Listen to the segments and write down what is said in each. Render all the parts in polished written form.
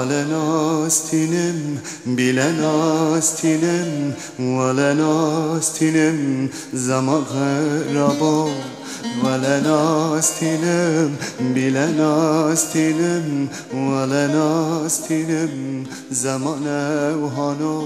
ولناستینم بیلناستینم ولناستینم زمان غربا ولناستینم بیلناستینم ولناستینم زمان اوهانو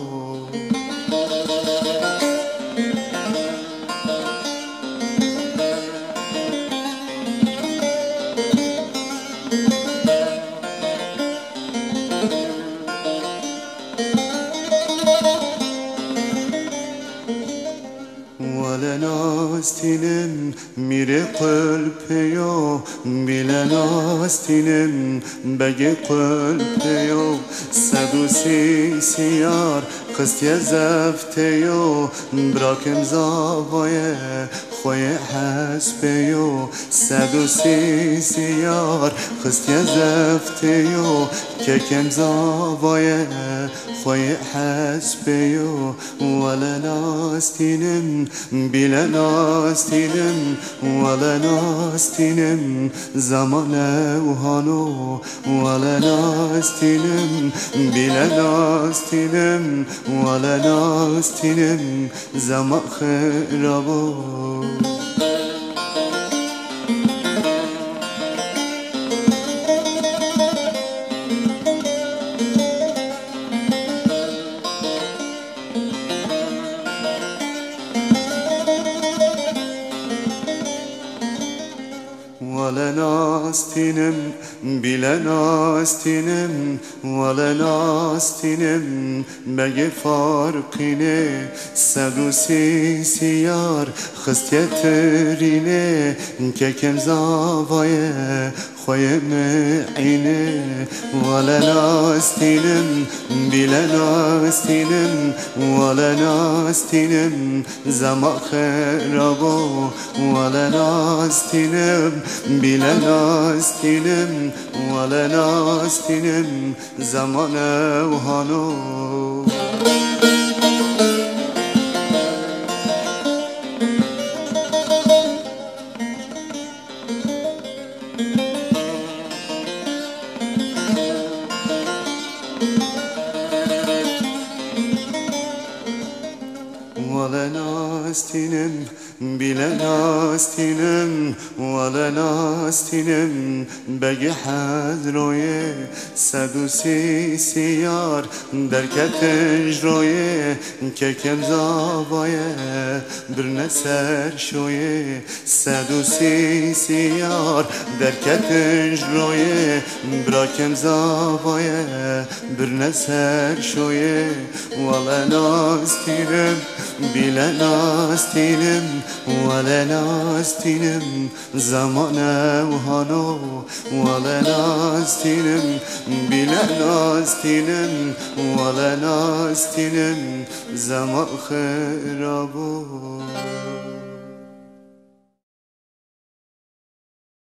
ولناستینم میره قلبیو بیلناستینم بگه قلبیو 130 یار قستی زفتیو براکم زاوایه خوی حسبیو 130 یار قستی زفتیو که کم زاوایه خوی حسبیو ولناستینم بیلناستینم ولناستینم زمان اوهانو ولناستینم بیلناستینم ولناستینم زمان خرابو ولناستینم بیلناستینم ولناستینم بگه فارقینه 130 یار خستیت رینه که کم زاوایه خوی معینه ولناستینم بیلناستینم ولناستینم زمان خرابو ولناستینم بیلناستینم ولناستینم زمان اوهانو ولناستینم بیلناستینم ولناستینم بگه حضرویه 130 یار درکتش رویه که کم زاوایه برنه سر شویه 130 یار درکتش رویه برا کم زاوایه برنه سر شویه ولناستینم بیلناستینم ولناستینم زمان اوهانو ولناستینم بیلناستینم ولناستینم زمان خرابو